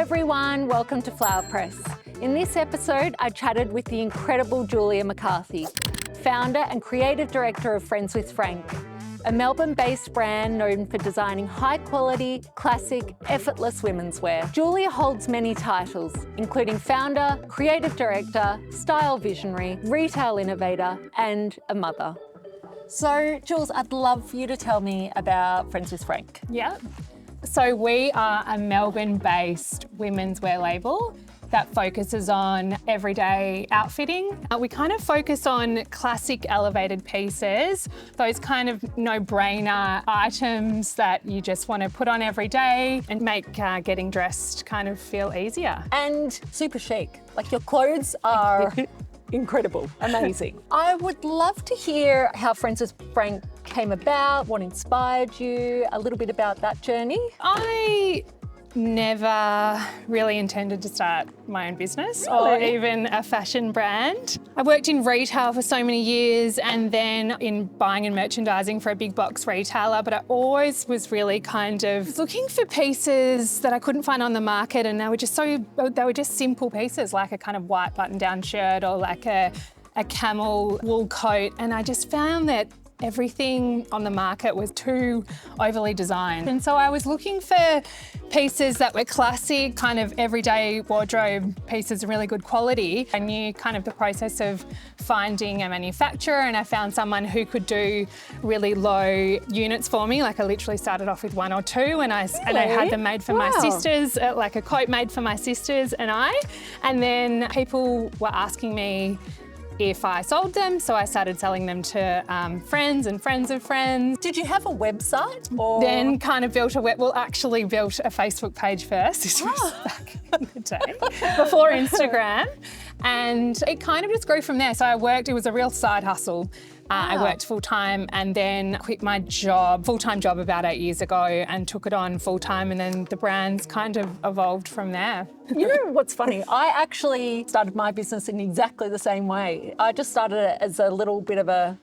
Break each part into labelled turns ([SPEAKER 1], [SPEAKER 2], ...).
[SPEAKER 1] everyone, welcome to Flower Press. In this episode, I chatted with the incredible Julia McCarthy, founder and creative director of Friends with Frank, a Melbourne-based brand known for designing high-quality, classic, effortless women's wear. Julia holds many titles, including founder, creative director, style visionary, retail innovator, and a mother. So, Jules, I'd love for you to tell me about Friends with Frank.
[SPEAKER 2] Yeah. So we are a Melbourne-based women's wear label that focuses on everyday outfitting. We kind of focus on classic elevated pieces, those kind of no-brainer items that you just want to put on every day and make getting dressed kind of feel easier.
[SPEAKER 1] And super chic. Like, your clothes are incredible, amazing. I would love to hear how Friends with Frank came about, what inspired you, a little bit about that journey.
[SPEAKER 2] I never really intended to start my own business or even a fashion brand. I worked in retail for so many years and then in buying and merchandising for a big box retailer, but I always was really kind of looking for pieces that I couldn't find on the market, and they were just simple pieces, like a kind of white button-down shirt or like a camel wool coat, and I just found that everything on the market was too overly designed. And so I was looking for pieces that were classic, kind of everyday wardrobe pieces of really good quality. I knew kind of the process of finding a manufacturer, and I found someone who could do really low units for me. Like, I literally started off with one or two, and I had them made for my sisters, like a coat made for my sisters and I. And then people were asking me if I sold them, so I started selling them to friends and friends of friends.
[SPEAKER 1] Did you have a website? Or?
[SPEAKER 2] Then kind of built a Facebook page first. This was back in the day, before Instagram. And it kind of just grew from there. So it was a real side hustle. I worked full-time and then quit my full-time job about 8 years ago and took it on full-time, and then the brands kind of evolved from there.
[SPEAKER 1] You know what's funny? I actually started my business in exactly the same way. I just started it as a little bit of a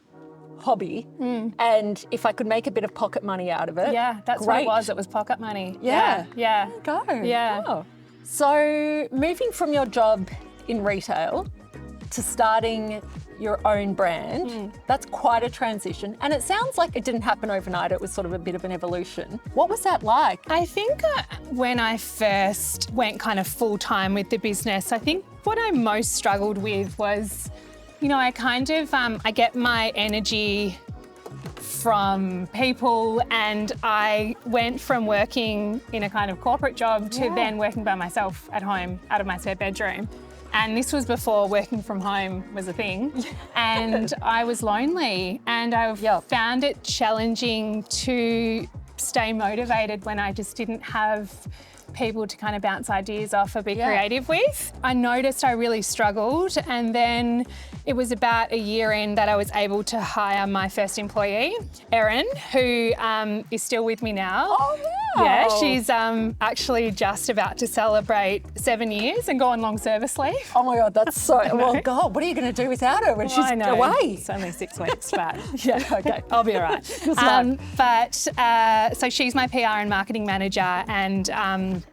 [SPEAKER 1] hobby, and if I could make a bit of pocket money out of it,
[SPEAKER 2] that's
[SPEAKER 1] great.
[SPEAKER 2] what it was. It was pocket money.
[SPEAKER 1] Yeah.
[SPEAKER 2] There
[SPEAKER 1] you go.
[SPEAKER 2] Yeah.
[SPEAKER 1] Oh. So moving from your job in retail to starting your own brand, that's quite a transition. And it sounds like it didn't happen overnight. It was sort of a bit of an evolution. What was that like?
[SPEAKER 2] I think when I first went kind of full-time with the business, I think what I most struggled with was, I kind of, I get my energy from people, and I went from working in a kind of corporate job to then working by myself at home out of my spare bedroom. And this was before working from home was a thing. And I was lonely, and I found it challenging to stay motivated when I just didn't have people to kind of bounce ideas off or be creative with. I noticed I really struggled, and then it was about a year in that I was able to hire my first employee, Erin, who is still with me now.
[SPEAKER 1] Oh, wow.
[SPEAKER 2] Yeah, she's actually just about to celebrate 7 years and go on long service leave.
[SPEAKER 1] Oh my God, that's so, well, God, what are you going to do without her when she's away?
[SPEAKER 2] It's only 6 weeks, but okay, I'll be all right. So she's my PR and marketing manager, and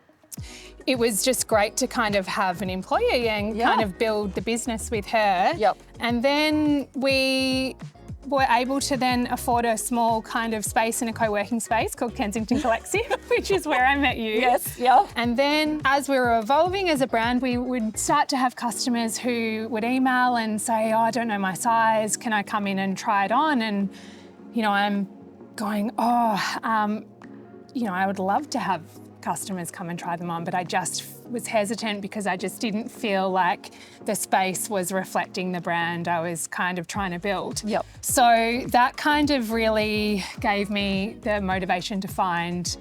[SPEAKER 2] it was just great to kind of have an employee and kind of build the business with her.
[SPEAKER 1] Yep.
[SPEAKER 2] And then we were able to then afford a small kind of space in a co-working space called Kensington Collective, which is where I met you.
[SPEAKER 1] Yes, yeah.
[SPEAKER 2] And then as we were evolving as a brand, we would start to have customers who would email and say, I don't know my size, can I come in and try it on? And, I'm going, I would love to have customers come and try them on, but I just was hesitant because I just didn't feel like the space was reflecting the brand I was kind of trying to build.
[SPEAKER 1] Yep.
[SPEAKER 2] So that kind of really gave me the motivation to find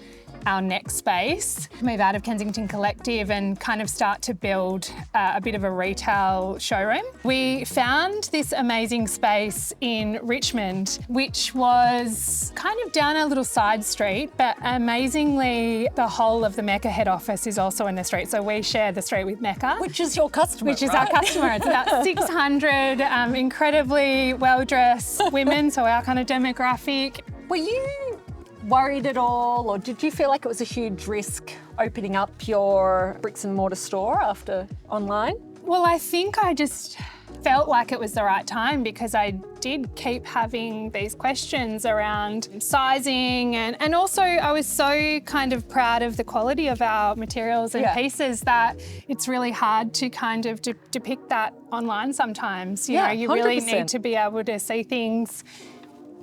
[SPEAKER 2] our next space, move out of Kensington Collective and kind of start to build a bit of a retail showroom. We found this amazing space in Richmond, which was kind of down a little side street, but amazingly the whole of the Mecca head office is also in the street. So we share the street with Mecca.
[SPEAKER 1] Which is your customer,
[SPEAKER 2] Which is our customer. It's about 600 incredibly well-dressed women, so our kind of demographic.
[SPEAKER 1] Were you worried at all, or did you feel like it was a huge risk opening up your bricks and mortar store after online?
[SPEAKER 2] Well, I think I just felt like it was the right time because I did keep having these questions around sizing and also I was so kind of proud of the quality of our materials and pieces that it's really hard to kind of depict that online sometimes. You know, you really
[SPEAKER 1] 100%.
[SPEAKER 2] need to be able to see things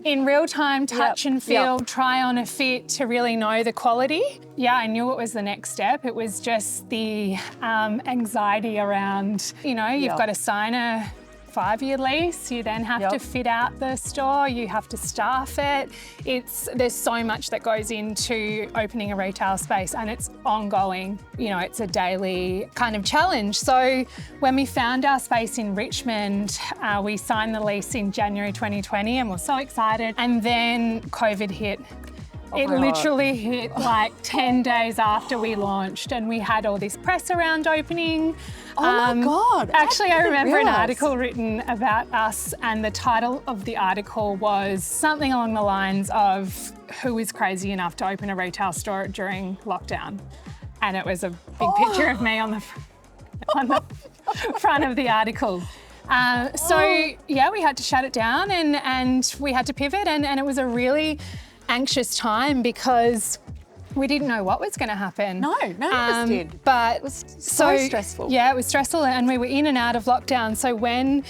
[SPEAKER 2] in real time, touch and feel, try on a fit to really know the quality. Yeah, I knew it was the next step. It was just the anxiety around, you know, you've got to sign a 5-year lease, you then have to fit out the store, you have to staff it. There's so much that goes into opening a retail space and it's ongoing. You know, it's a daily kind of challenge. So when we found our space in Richmond, we signed the lease in January 2020 and we're so excited. And then COVID hit. It literally hit like 10 days after we launched and we had all this press around opening.
[SPEAKER 1] Oh my God.
[SPEAKER 2] Actually, I remember an article written about us and the title of the article was something along the lines of who is crazy enough to open a retail store during lockdown. And it was a big picture of me on the front of the article. Yeah, we had to shut it down and we had to pivot and it was a really anxious time because we didn't know what was going to happen.
[SPEAKER 1] No, none of us did.
[SPEAKER 2] But
[SPEAKER 1] it was so stressful.
[SPEAKER 2] Yeah, it was stressful and we were in and out of lockdown. So when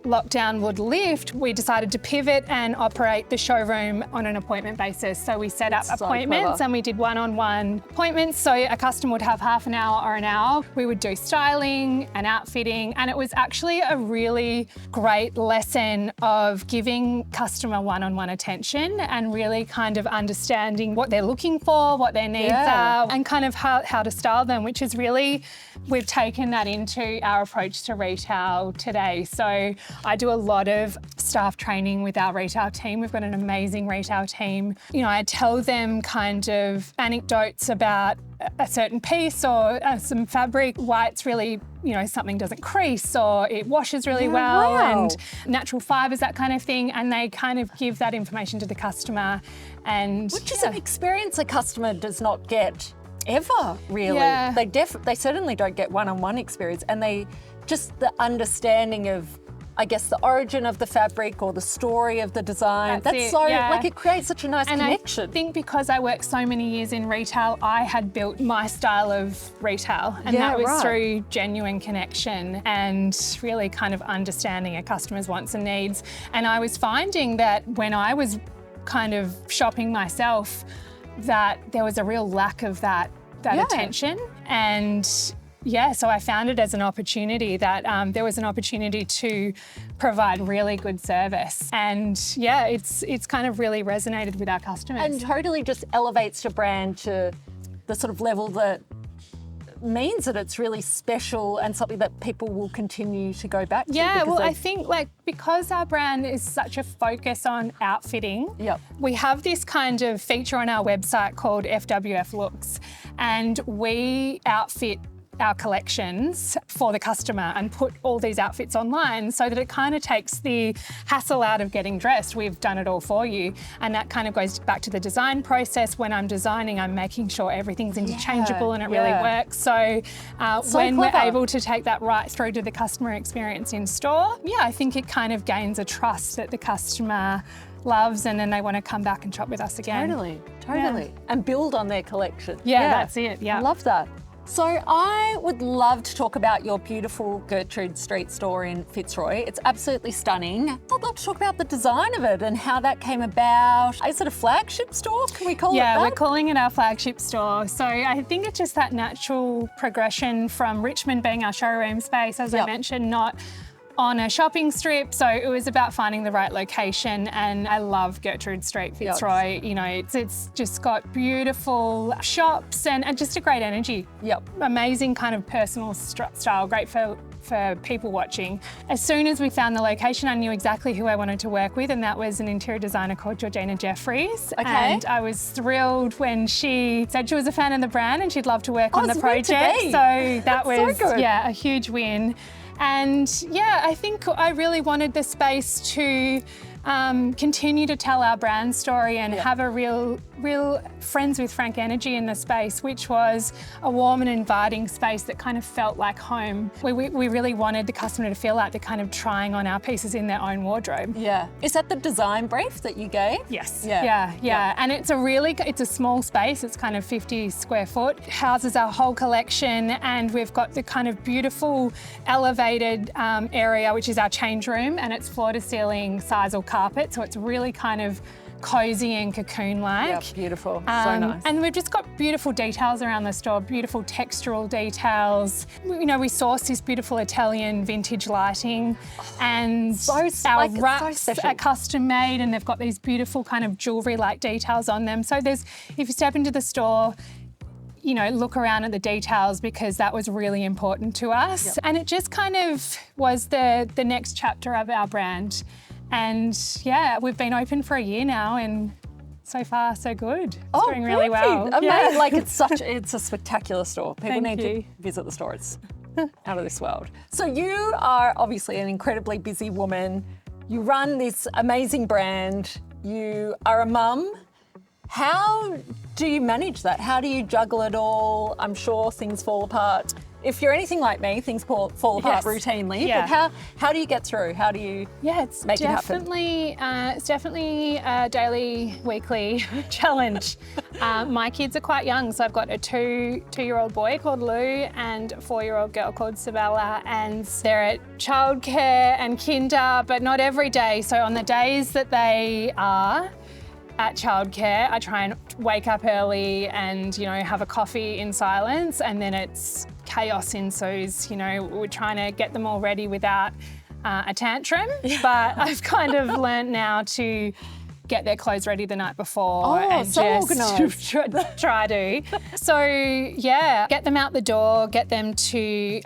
[SPEAKER 2] lockdown would lift, we decided to pivot and operate the showroom on an appointment basis. So we set up appointments and we did one-on-one appointments. So a customer would have half an hour or an hour. We would do styling and outfitting. And it was actually a really great lesson of giving customer one-on-one attention and really kind of understanding what they're looking for, what their needs are, and kind of how to style them, which is really, we've taken that into our approach to retail today. So I do a lot of staff training with our retail team. We've got an amazing retail team. You know, I tell them kind of anecdotes about a certain piece or some fabric, why it's really, you know, something doesn't crease or it washes really well and natural fibres, that kind of thing. And they kind of give that information to the customer. And
[SPEAKER 1] which is an experience a customer does not get ever, really.
[SPEAKER 2] Yeah.
[SPEAKER 1] They certainly don't get one-on-one experience and they just the understanding of, I guess, the origin of the fabric or the story of the design. That's so, like, it creates such a nice connection.
[SPEAKER 2] I think because I worked so many years in retail, I had built my style of retail and that was through genuine connection and really kind of understanding a customer's wants and needs. And I was finding that when I was kind of shopping myself, that there was a real lack of that attention. And so I found it as an opportunity that there was an opportunity to provide really good service. And it's kind of really resonated with our customers.
[SPEAKER 1] And totally just elevates your brand to the sort of level that means that it's really special and something that people will continue to go back to.
[SPEAKER 2] Yeah, well, I think because our brand is such a focus on outfitting, we have this kind of feature on our website called FWF Looks, and we outfit our collections for the customer and put all these outfits online so that it kind of takes the hassle out of getting dressed. We've done it all for you. And that kind of goes back to the design process. When I'm designing, I'm making sure everything's interchangeable and it really works. So when we're able to take that right through to the customer experience in store, I think it kind of gains a trust that the customer loves and then they want to come back and shop with us again.
[SPEAKER 1] Totally. Yeah. And build on their collection.
[SPEAKER 2] Yeah, that's it. Yeah.
[SPEAKER 1] I love that. So I would love to talk about your beautiful Gertrude Street store in Fitzroy. It's absolutely stunning. I'd love to talk about the design of it and how that came about. Is it a flagship store? Can we call it that?
[SPEAKER 2] Yeah, we're calling it our flagship store. So I think it's just that natural progression from Richmond being our showroom space, as I mentioned, not on a shopping strip. So it was about finding the right location, and I love Gertrude Street, Fitzroy. You know, it's just got beautiful shops and just a great energy. Amazing kind of personal style, great for people watching. As soon as we found the location, I knew exactly who I wanted to work with, and that was an interior designer called Georgina Jeffries. And I was thrilled when she said she was a fan of the brand and she'd love to work on the project. So that was
[SPEAKER 1] so good.
[SPEAKER 2] A huge win. And I think I really wanted the space to continue to tell our brand story and have a real real friends with Frank energy in the space, which was a warm and inviting space that kind of felt like home. We really wanted the customer to feel like they're kind of trying on our pieces in their own wardrobe.
[SPEAKER 1] Yeah. Is that the design brief that you gave?
[SPEAKER 2] Yes.
[SPEAKER 1] Yeah.
[SPEAKER 2] Yeah. And it's a small space. It's kind of 50 square foot. Houses our whole collection, and we've got the kind of beautiful elevated area, which is our change room, and it's floor to ceiling sisal carpet. So it's really kind of cozy and cocoon-like.
[SPEAKER 1] Yeah, beautiful. So nice.
[SPEAKER 2] And we've just got beautiful details around the store, beautiful textural details. You know, we source this beautiful Italian vintage lighting, and our wraps are custom made, and they've got these beautiful kind of jewellery-like details on them. So if you step into the store, you know, look around at the details, because that was really important to us. Yep. And it just kind of was the next chapter of our brand. And yeah, we've been open for a year now, and so far so good. It's doing really well.
[SPEAKER 1] Amazing. Yeah. Like it's a spectacular store. People need to visit the store. It's out of this world. So you are obviously an incredibly busy woman. You run this amazing brand. You are a mum. How do you manage that? How do you juggle it all? I'm sure things fall apart. If you're anything like me, things fall apart routinely.
[SPEAKER 2] Yeah.
[SPEAKER 1] But how do you get through? How do you make it happen?
[SPEAKER 2] It's definitely a daily, weekly challenge. My kids are quite young, so I've got a two-year-old boy called Lou and a 4-year-old girl called Sabella, and they're at childcare and kinder, but not every day. So on the days that they are at childcare, I try and wake up early and, you know, have a coffee in silence, and then it's chaos ensues. You know, we're trying to get them all ready without a tantrum, but I've kind of learnt now to get their clothes ready the night before and
[SPEAKER 1] so
[SPEAKER 2] just try to. So yeah, get them out the door, get them to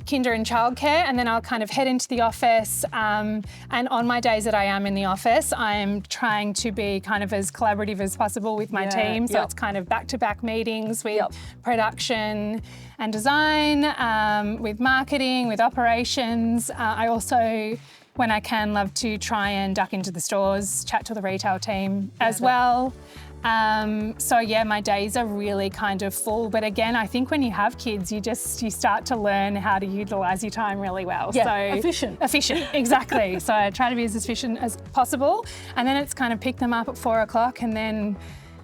[SPEAKER 2] kinder and childcare, and then I'll kind of head into the office. And on my days that I am in the office, I'm trying to be kind of as collaborative as possible with my team. So it's kind of back-to-back meetings with production and design, with marketing, with operations. I also, when I can, love to try and duck into the stores, chat to the retail team as well. So yeah, my days are really kind of full. But again, I think when you have kids, you start to learn how to utilise your time really well.
[SPEAKER 1] Yeah,
[SPEAKER 2] so
[SPEAKER 1] efficient.
[SPEAKER 2] Efficient, exactly. So I try to be as efficient as possible. And then it's kind of pick them up at 4 o'clock, and then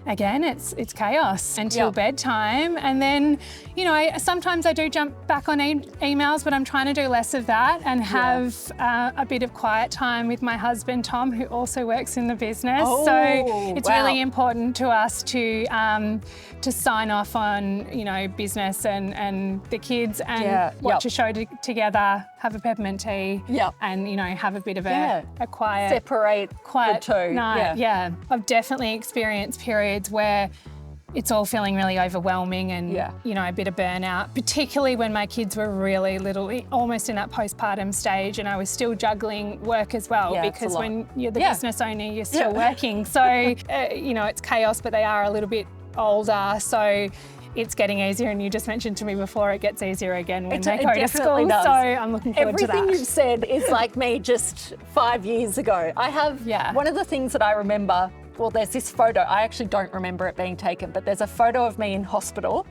[SPEAKER 2] again, it's chaos until bedtime. And then, you know, sometimes I do jump back on emails, but I'm trying to do less of that and have a bit of quiet time with my husband, Tom, who also works in the business. So it's really important to us to sign off on, you know, business and the kids, and watch a show together, have a peppermint tea, and, you know, have a bit of a quiet,
[SPEAKER 1] separate the two.
[SPEAKER 2] night. Yeah. I've definitely experienced periods where it's all feeling really overwhelming and, you know, a bit of burnout, particularly when my kids were really little, almost in that postpartum stage, and I was still juggling work as well, because when you're the business owner, you're still working. So, you know, it's chaos, but they are a little bit older. So it's getting easier, and you just mentioned to me before, it gets easier again when they go to school.
[SPEAKER 1] Does.
[SPEAKER 2] So I'm looking forward to that.
[SPEAKER 1] Everything you've said is like me just 5 years ago. I have one of the things that I remember. Well, there's this photo. I actually don't remember it being taken, but there's a photo of me in hospital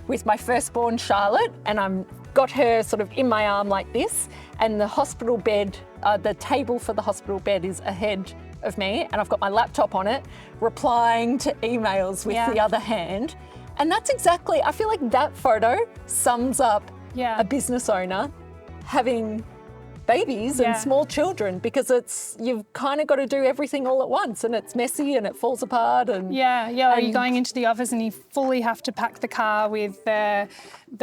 [SPEAKER 1] with my firstborn Charlotte, and I'm got her sort of in my arm like this, and the hospital bed, the table for the hospital bed is ahead of me, and I've got my laptop on it, replying to emails with the other hand. And that's exactly, I feel like that photo sums up a business owner having babies and small children, because you've kind of got to do everything all at once, and it's messy and it falls apart. And
[SPEAKER 2] or you're going into the office and you fully have to pack the car with the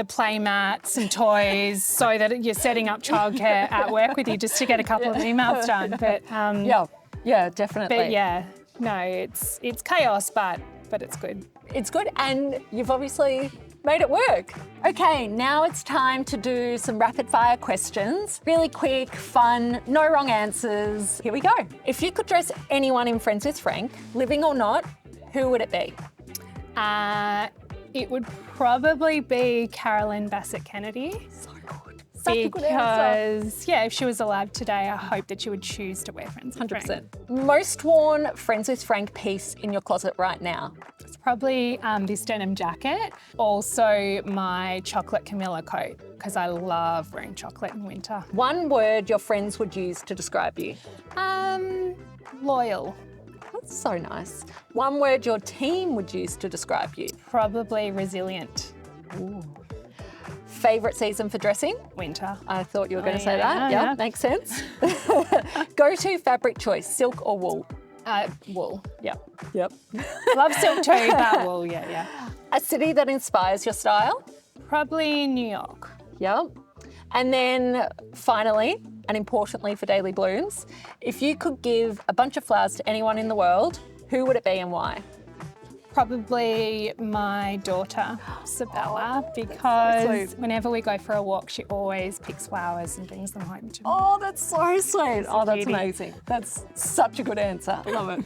[SPEAKER 2] play mats and toys so that you're setting up childcare at work with you just to get a couple of emails done. But
[SPEAKER 1] yeah, definitely.
[SPEAKER 2] But yeah, no, it's chaos, but it's good.
[SPEAKER 1] It's good, and you've obviously made it work. Okay, now it's time to do some rapid fire questions. Really quick, fun, no wrong answers. Here we go. If you could dress anyone in Friends with Frank, living or not, who would it be?
[SPEAKER 2] It would probably be Carolyn Bassett Kennedy.
[SPEAKER 1] Such a good answer.
[SPEAKER 2] Because, yeah, if she was alive today, I hope that she would choose to wear Friends with Frank.
[SPEAKER 1] 100%. Most worn Friends with Frank piece in your closet right now?
[SPEAKER 2] It's probably this denim jacket. Also my chocolate Camilla coat, because I love wearing chocolate in winter.
[SPEAKER 1] One word your friends would use to describe you?
[SPEAKER 2] Loyal.
[SPEAKER 1] That's so nice. One word your team would use to describe you?
[SPEAKER 2] Probably resilient.
[SPEAKER 1] Ooh. Favourite season for dressing?
[SPEAKER 2] Winter.
[SPEAKER 1] I thought you were going to say
[SPEAKER 2] yeah,
[SPEAKER 1] that.
[SPEAKER 2] yeah.
[SPEAKER 1] Yeah, makes sense. Go-to fabric choice, silk or wool?
[SPEAKER 2] Wool.
[SPEAKER 1] Yep.
[SPEAKER 2] Love silk too, but wool, yeah.
[SPEAKER 1] A city that inspires your style?
[SPEAKER 2] Probably New York.
[SPEAKER 1] Yep. And then finally, and importantly for Daily Blooms, if you could give a bunch of flowers to anyone in the world, who would it be and why?
[SPEAKER 2] Probably my daughter, Sabella, because whenever we go for a walk, she always picks flowers and brings them home to me.
[SPEAKER 1] Oh, that's so sweet. Oh, that's
[SPEAKER 2] cutie.
[SPEAKER 1] amazing. That's such a good answer. I love it.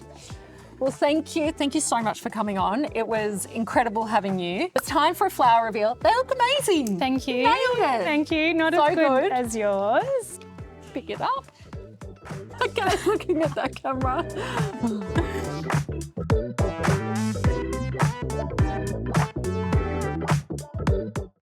[SPEAKER 1] Well, thank you. Thank you so much for coming on. It was incredible having you. It's time for a flower reveal. They look amazing.
[SPEAKER 2] Thank you.
[SPEAKER 1] Nailed it.
[SPEAKER 2] Thank you. Not
[SPEAKER 1] So
[SPEAKER 2] as good
[SPEAKER 1] good.
[SPEAKER 2] as yours.
[SPEAKER 1] Pick it up. Okay, looking at that camera.